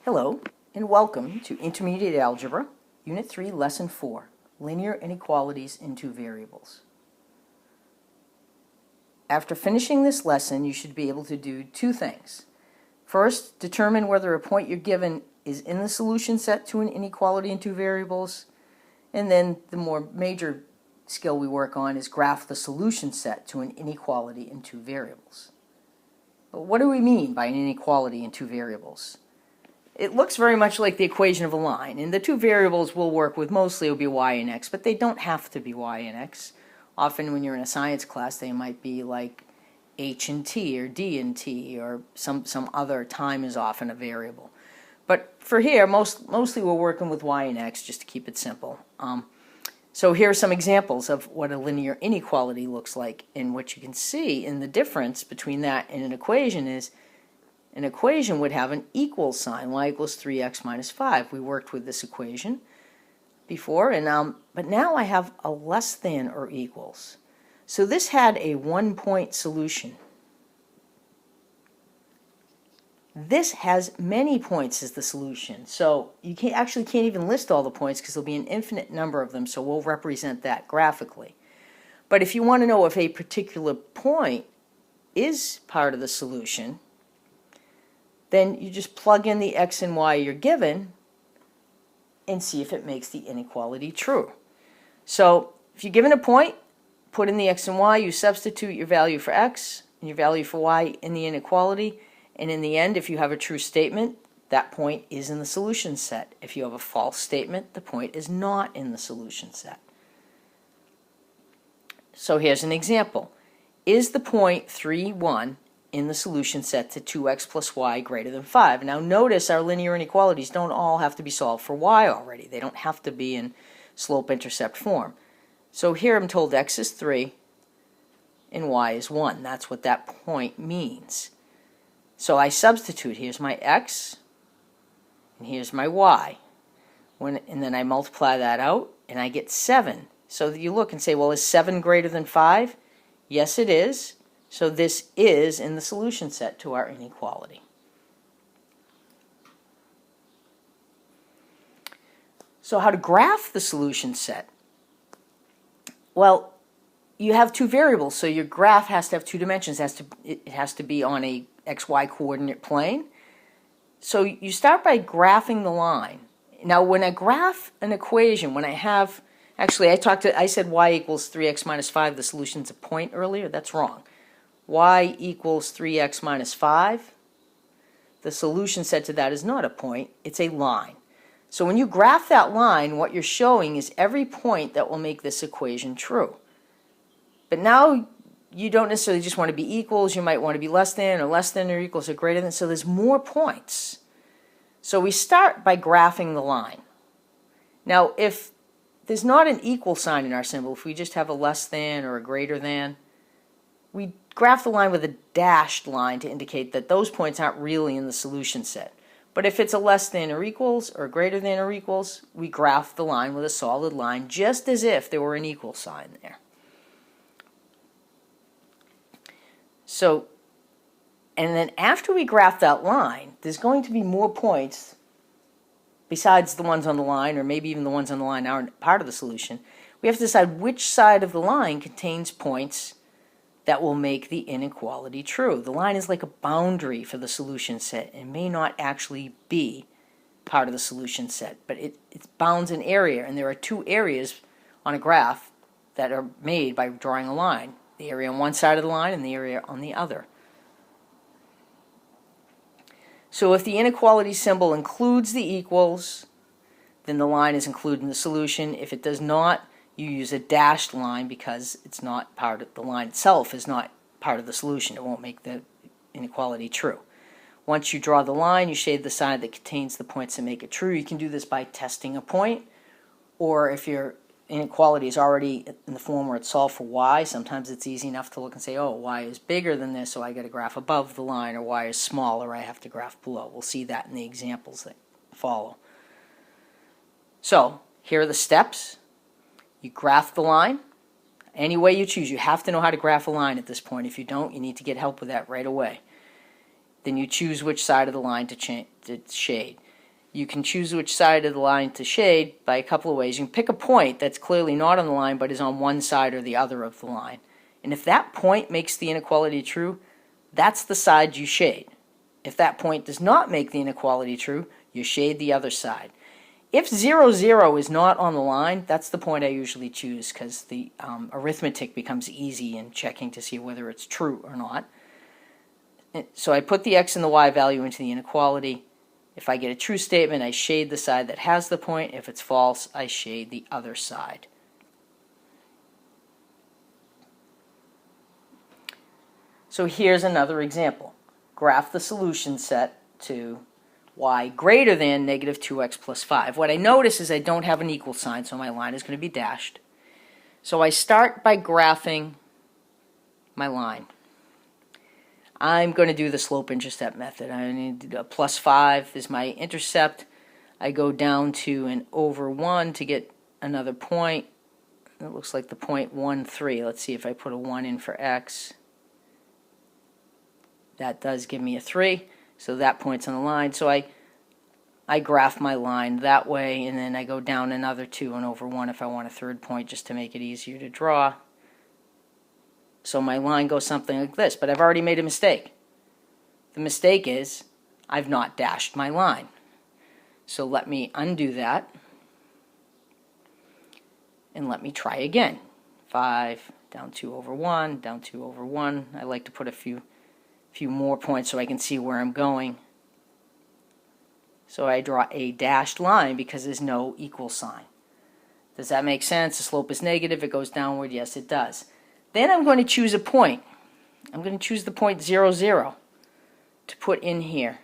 Hello, and welcome to Intermediate Algebra, Unit 3, Lesson 4, Linear Inequalities in Two Variables. After finishing this lesson, you should be able to do two things. First, determine whether a point you're given is in the solution set to an inequality in two variables, and then the more major skill we work on is graph the solution set to an inequality in two variables. But what do we mean by an inequality in two variables? It looks very much like the equation of a line, and the two variables we'll work with mostly will be y and x, but they don't have to be y and x. Often when you're in a science class, they might be like h and t, or d and t, or some other. Time is often a variable. But for here, mostly we're working with y and x just to keep it simple. So here are some examples of what a linear inequality looks like, and what you can see in the difference between that and an equation is an equation would have an equal sign, y equals 3x minus 5. We worked with this equation before, but now I have a less than or equals. So this had a one-point solution. This has many points as the solution. So you actually can't even list all the points because there'll be an infinite number of them, so we'll represent that graphically. But if you want to know if a particular point is part of the solution, then you just plug in the x and y you're given and see if it makes the inequality true. So if you're given a point, put in the x and y, you substitute your value for x and your value for y in the inequality, and in the end, if you have a true statement, that point is in the solution set. If you have a false statement, the point is not in the solution set. So here's an example. Is the point 3, 1 in the solution set to 2x plus y greater than 5? Now notice our linear inequalities don't all have to be solved for y already. They don't have to be in slope-intercept form. So here I'm told x is 3 and y is 1. That's what that point means. So I substitute. Here's my x and here's my y. And then I multiply that out and I get 7. So you look and say, well, is 7 greater than 5? Yes, it is. So this is in the solution set to our inequality. So how to graph the solution set? Well, you have two variables, so your graph has to have two dimensions. It has to be on a xy coordinate plane. So you start by graphing the line. Now when I graph an equation, when I have, actually I said y equals 3x minus 5, the solution's a point earlier. That's wrong. Y equals 3x minus 5. The solution set to that is not a point, it's a line. So when you graph that line, what you're showing is every point that will make this equation true. But now you don't necessarily just want to be equals, you might want to be less than or equals or greater than, so there's more points. So we start by graphing the line. Now if there's not an equal sign in our symbol, if we just have a less than or a greater than, we graph the line with a dashed line to indicate that those points aren't really in the solution set. But if it's a less than or equals or greater than or equals, we graph the line with a solid line just as if there were an equal sign there. So, and then after we graph that line, there's going to be more points besides the ones on the line, or maybe even the ones on the line aren't part of the solution. We have to decide which side of the line contains points that will make the inequality true. The line is like a boundary for the solution set and may not actually be part of the solution set, but it bounds an area, and there are two areas on a graph that are made by drawing a line. The area on one side of the line and the area on the other. So if the inequality symbol includes the equals, then the line is included in the solution. If it does not, you use a dashed line because it's not part of the line itself is not part of the solution. It won't make the inequality true. Once you draw the line, you shade the side that contains the points that make it true. You can do this by testing a point, or if your inequality is already in the form where it's solved for y, sometimes it's easy enough to look and say, oh, y is bigger than this, so I got to graph above the line, or y is smaller, I have to graph below. We'll see that in the examples that follow. So here are the steps. You graph the line any way you choose. You have to know how to graph a line at this point. If you don't, you need to get help with that right away. Then you choose which side of the line to shade. You can choose which side of the line to shade by a couple of ways. You can pick a point that's clearly not on the line but is on one side or the other of the line. And if that point makes the inequality true, that's the side you shade. If that point does not make the inequality true, you shade the other side. If 0, 0 is not on the line, that's the point I usually choose because the arithmetic becomes easy in checking to see whether it's true or not. So I put the x and the y value into the inequality. If I get a true statement, I shade the side that has the point. If it's false, I shade the other side. So here's another example. Graph the solution set to y greater than negative 2x plus 5. What I notice is I don't have an equal sign, so my line is going to be dashed. So I start by graphing my line. I'm going to do the slope-intercept method. I need a plus 5 is my intercept. I go down to an over 1 to get another point. It looks like the point 1, 3. Let's see if I put a 1 in for x. That does give me a 3, so that point's on the line. So I graph my line that way, and then I go down another 2 and over 1 if I want a third point just to make it easier to draw. So my line goes something like this, but I've already made a mistake. The mistake is I've not dashed my line. So let me undo that, and let me try again. 5, down 2 over 1, down 2 over 1. I like to put a few more points so I can see where I'm going. So I draw a dashed line because there's no equal sign. Does that make sense? The slope is negative, it goes downward. Yes, it does. Then I'm going to choose a point. I'm going to choose the point 0, 0 to put in here.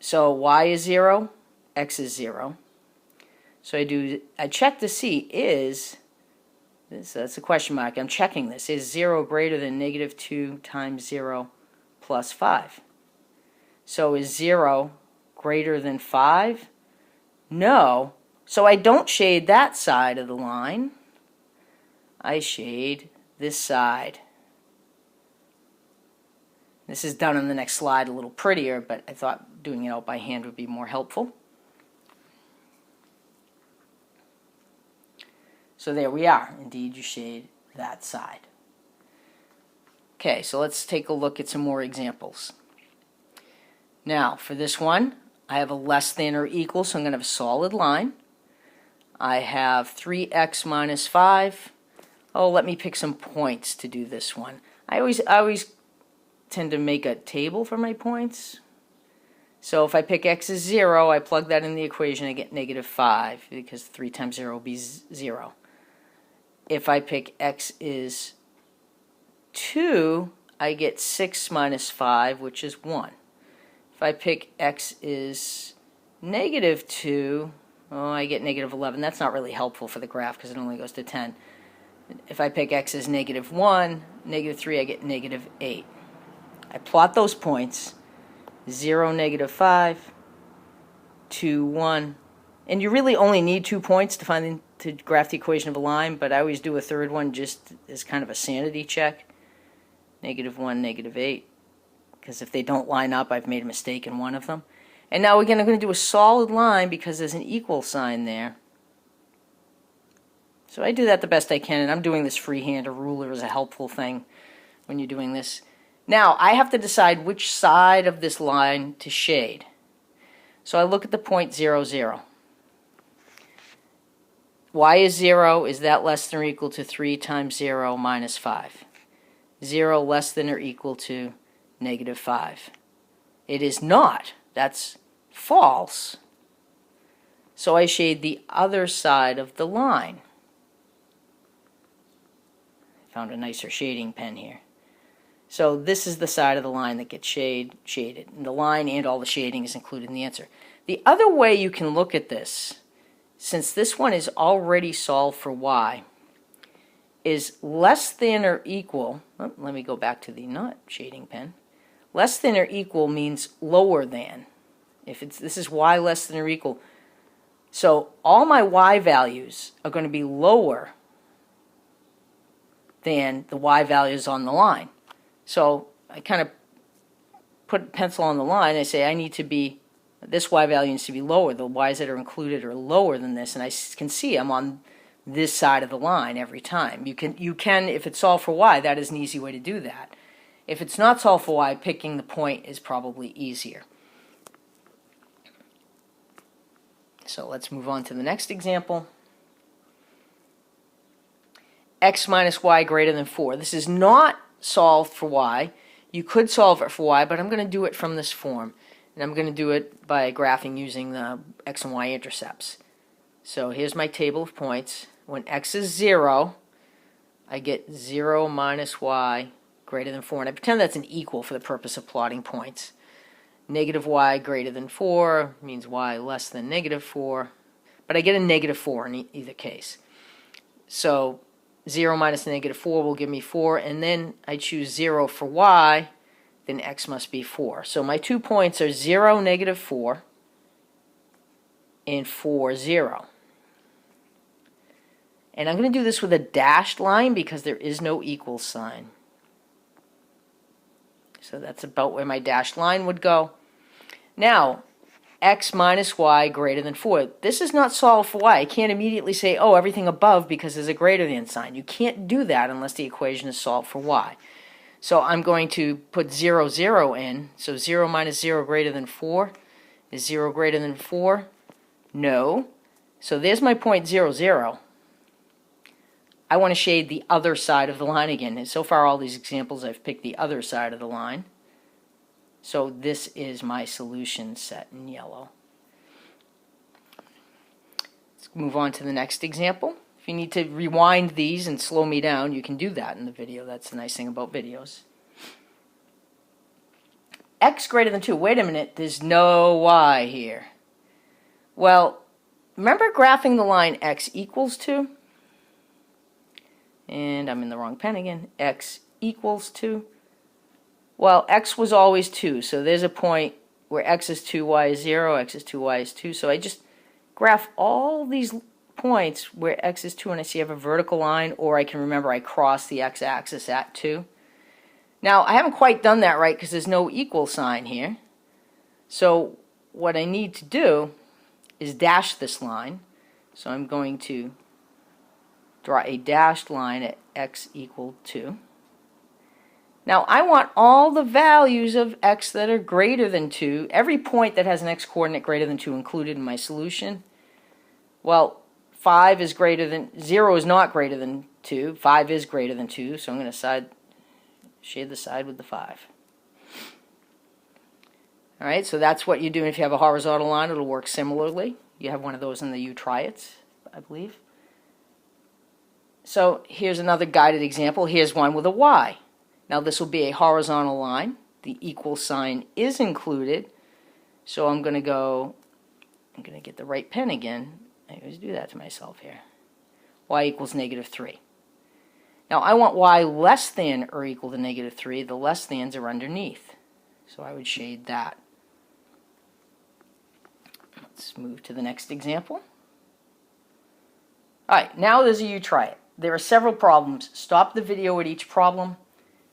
So y is 0, x is 0. So I check to see that's a question mark. I'm checking this. Is 0 greater than negative 2 times 0 plus 5? So is 0 greater than 5? No. So I don't shade that side of the line. I shade this side. This is done on the next slide a little prettier, but I thought doing it out by hand would be more helpful. So there we are. Indeed, you shade that side. Okay, so let's take a look at some more examples. Now, for this one, I have a less than or equal, so I'm going to have a solid line. I have 3x minus 5. Oh, let me pick some points to do this one. I always tend to make a table for my points. So if I pick x is 0, I plug that in the equation, I get negative 5, because 3 times 0 will be 0. If I pick x is 2, I get 6 minus 5, which is 1. If I pick x is negative 2, oh, I get negative 11. That's not really helpful for the graph because it only goes to 10. If I pick x as negative 1, negative 3, I get negative 8. I plot those points, 0, negative 5, 2, 1. And you really only need 2 points to graph the equation of a line, but I always do a third one just as kind of a sanity check. Negative 1, negative 8. Because if they don't line up, I've made a mistake in one of them. And now again, I'm going to do a solid line because there's an equal sign there. So I do that the best I can, and I'm doing this freehand. A ruler is a helpful thing when you're doing this. Now, I have to decide which side of this line to shade. So I look at the point 0, 0. Y is 0. Is that less than or equal to 3 times 0 minus 5? 0 less than or equal to negative 5. It is not. That's false. So I shade the other side of the line. I found a nicer shading pen here. So this is the side of the line that gets shaded. And the line and all the shading is included in the answer. The other way you can look at this, since this one is already solved for y, is less than or equal. Oh, let me go back to the not shading pen. Less than or equal means lower than. This is y less than or equal. So all my y values are going to be lower than the y values on the line. So I kind of put a pencil on the line. I say I need to be This y value needs to be lower. The y's that are included are lower than this, and I can see I'm on this side of the line every time. You can, if it's solved for y, that is an easy way to do that. If it's not solved for y, picking the point is probably easier. So let's move on to the next example. X minus y greater than 4. This is not solved for y. You could solve it for y, but I'm going to do it from this form. And I'm going to do it by graphing using the x and y intercepts. So here's my table of points. When x is 0, I get 0 minus y greater than 4. And I pretend that's an equal for the purpose of plotting points. Negative y greater than 4 means y less than negative 4. But I get a negative 4 in either case. So 0 minus negative 4 will give me 4. And then I choose 0 for y. Then x must be 4. So my 2 points are 0, negative 4, and 4, 0. And I'm going to do this with a dashed line because there is no equal sign. So that's about where my dashed line would go. Now, x minus y greater than 4. This is not solved for y. I can't immediately say, oh, everything above because there's a greater than sign. You can't do that unless the equation is solved for y. So I'm going to put 0, 0 in. So 0 minus 0 greater than 4. Is 0 greater than 4? No. So there's my point 0, 0. I want to shade the other side of the line again. And so far all these examples I've picked the other side of the line. So this is my solution set in yellow. Let's move on to the next example. If you need to rewind these and slow me down, you can do that in the video. That's the nice thing about videos. X greater than 2. Wait a minute, there's no y here. Well, remember graphing the line x equals 2? And I'm in the wrong pen again. X equals 2. Well, x was always 2, so there's a point where x is 2, y is 0, x is 2, y is 2. So I just graph all these points where x is 2 and I see I have a vertical line, or I can remember I cross the x-axis at 2. Now, I haven't quite done that right because there's no equal sign here. So what I need to do is dash this line. So I'm going to draw a dashed line at x equal 2. Now I want all the values of x that are greater than 2, every point that has an x-coordinate greater than 2 included in my solution. Well, 5 is greater than, 0 is not greater than 2, 5 is greater than 2, so I'm going to shade the side with the 5. Alright, so that's what you do if you have a horizontal line. It'll work similarly. You have one of those in the U-triads, I believe. So here's another guided example. Here's one with a y. Now this will be a horizontal line. The equal sign is included. So I'm going to get the right pen again. I always do that to myself here. Y equals negative 3. Now I want y less than or equal to negative 3. The less thans are underneath. So I would shade that. Let's move to the next example. Alright, now there's a U-try-it. There are several problems. Stop the video at each problem.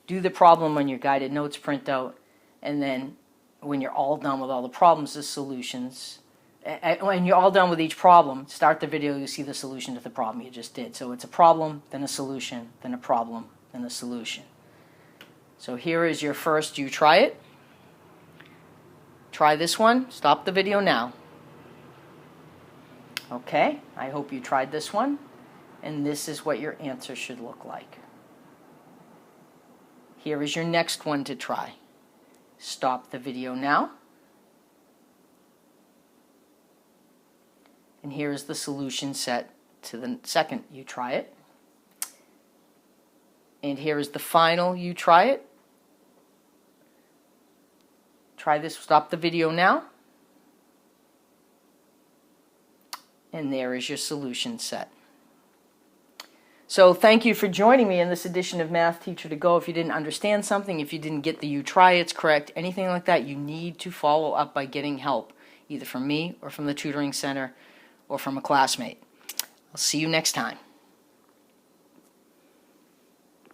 Do the problem on your guided notes printout, and then when you're all done with all the problems, the solutions. When you're all done with each problem, start the video, you see the solution to the problem you just did. So it's a problem, then a solution, then a problem, then a solution. So here is your first You Try It. Try this one. Stop the video now. Okay, I hope you tried this one, and this is what your answer should look like. Here is your next one to try. Stop the video now. And here is the solution set to the second You Try It. And here is the final You Try It. Try this. Stop the video now. And there is your solution set. So thank you for joining me in this edition of Math Teacher to Go. If you didn't understand something, if you didn't get the You Try It's correct, anything like that, you need to follow up by getting help, either from me or from the tutoring center or from a classmate. I'll see you next time.